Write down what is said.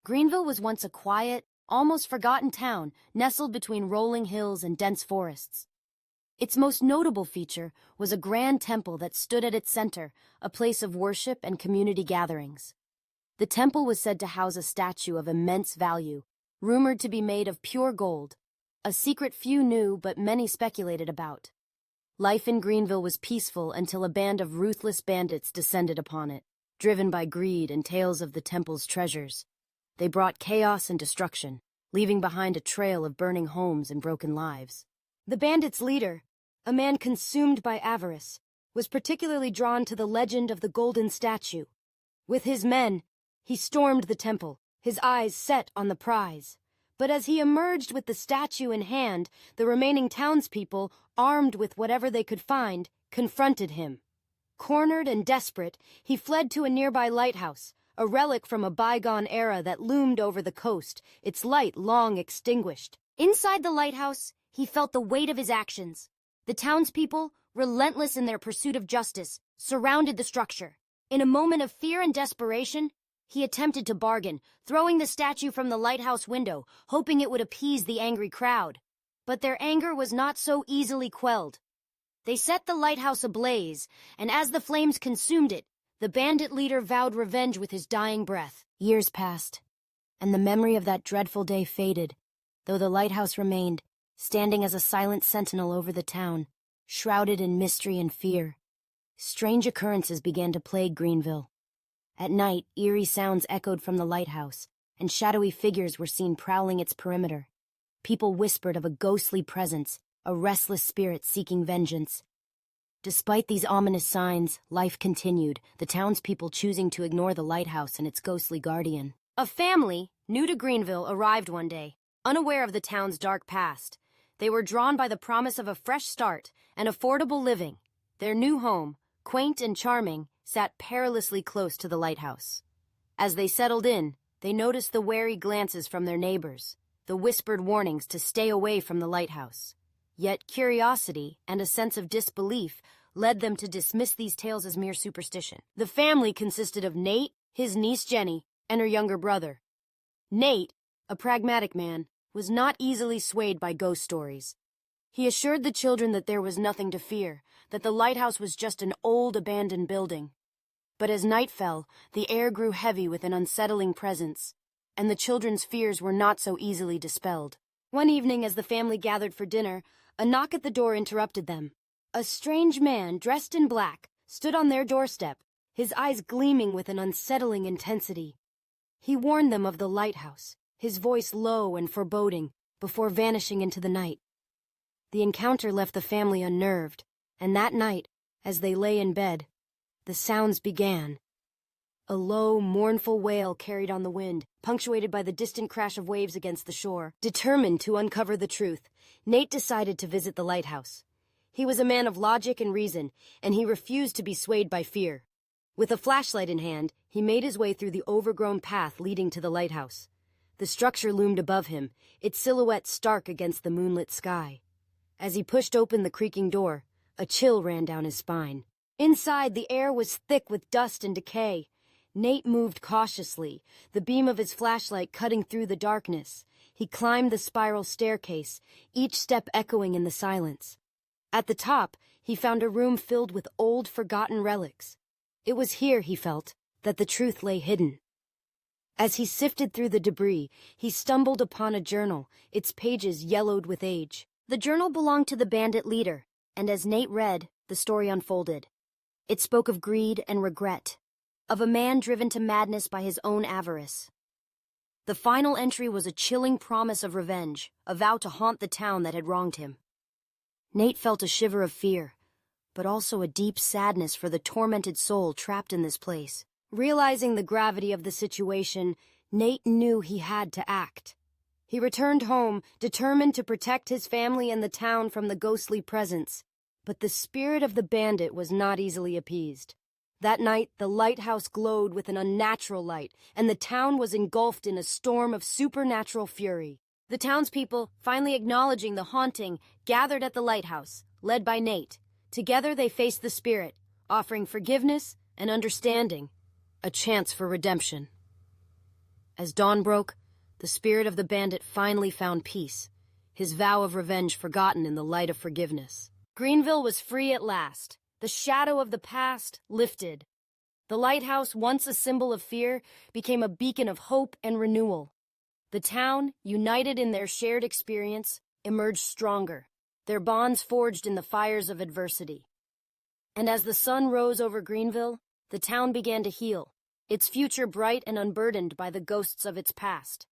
Greenville was once a quiet, almost forgotten town nestled between rolling hills and dense forests. Its most notable feature was a grand temple that stood at its center, a place of worship and community gatherings. The temple was said to house a statue of immense value, rumored to be made of pure gold, a secret few knew but many speculated about. Life in Greenville was peaceful until a band of ruthless bandits descended upon it, driven by greed and tales of the temple's treasures. They brought chaos and destruction, leaving behind a trail of burning homes and broken lives. The bandits' leader, a man consumed by avarice, was particularly drawn to the legend of the golden statue. With his men, he stormed the temple, his eyes set on the prize. But as he emerged with the statue in hand, the remaining townspeople, armed with whatever they could find, confronted him. Cornered and desperate, he fled to a nearby lighthouse, a relic from a bygone era that loomed over the coast, its light long extinguished. Inside the lighthouse, he felt the weight of his actions. The townspeople, relentless in their pursuit of justice, surrounded the structure. In a moment of fear and desperation, he attempted to bargain, throwing the statue from the lighthouse window, hoping it would appease the angry crowd. But their anger was not so easily quelled. They set the lighthouse ablaze, and as the flames consumed it, the bandit leader vowed revenge with his dying breath. Years passed, and the memory of that dreadful day faded, though the lighthouse remained, standing as a silent sentinel over the town, shrouded in mystery and fear. Strange occurrences began to plague Greenville. At night, eerie sounds echoed from the lighthouse, and shadowy figures were seen prowling its perimeter. People whispered of a ghostly presence, a restless spirit seeking vengeance. Despite these ominous signs, life continued, the townspeople choosing to ignore the lighthouse and its ghostly guardian. A family, new to Greenville, arrived one day, unaware of the town's dark past. They were drawn by the promise of a fresh start and affordable living. Their new home, quaint and charming, sat perilously close to the lighthouse. As they settled in, they noticed the wary glances from their neighbors, the whispered warnings to stay away from the lighthouse. Yet curiosity and a sense of disbelief led them to dismiss these tales as mere superstition. The family consisted of Nate, his niece Jenny, and her younger brother. Nate, a pragmatic man, was not easily swayed by ghost stories. He assured the children that there was nothing to fear, that the lighthouse was just an old abandoned building. But as night fell, the air grew heavy with an unsettling presence, and the children's fears were not so easily dispelled. One evening, as the family gathered for dinner, a knock at the door interrupted them. A strange man, dressed in black, stood on their doorstep, his eyes gleaming with an unsettling intensity. He warned them of the lighthouse, his voice low and foreboding, before vanishing into the night. The encounter left the family unnerved, and that night, as they lay in bed, the sounds began. A low, mournful wail carried on the wind, punctuated by the distant crash of waves against the shore. Determined to uncover the truth, Nate decided to visit the lighthouse. He was a man of logic and reason, and he refused to be swayed by fear. With a flashlight in hand, he made his way through the overgrown path leading to the lighthouse. The structure loomed above him, its silhouette stark against the moonlit sky. As he pushed open the creaking door, a chill ran down his spine. Inside, the air was thick with dust and decay. Nate moved cautiously, the beam of his flashlight cutting through the darkness. He climbed the spiral staircase, each step echoing in the silence. At the top, he found a room filled with old, forgotten relics. It was here, he felt, that the truth lay hidden. As he sifted through the debris, he stumbled upon a journal, its pages yellowed with age. The journal belonged to the bandit leader, and as Nate read, the story unfolded. It spoke of greed and regret, of a man driven to madness by his own avarice. The final entry was a chilling promise of revenge, a vow to haunt the town that had wronged him. Nate felt a shiver of fear, but also a deep sadness for the tormented soul trapped in this place. Realizing the gravity of the situation, Nate knew he had to act. He returned home, determined to protect his family and the town from the ghostly presence. But the spirit of the bandit was not easily appeased. That night, the lighthouse glowed with an unnatural light, and the town was engulfed in a storm of supernatural fury. The townspeople, finally acknowledging the haunting, gathered at the lighthouse, led by Nate. Together they faced the spirit, offering forgiveness and understanding, a chance for redemption. As dawn broke, the spirit of the bandit finally found peace, his vow of revenge forgotten in the light of forgiveness. Greenville was free at last. The shadow of the past lifted. The lighthouse, once a symbol of fear, became a beacon of hope and renewal. The town, united in their shared experience, emerged stronger, their bonds forged in the fires of adversity. And as the sun rose over Greenville, the town began to heal, its future bright and unburdened by the ghosts of its past.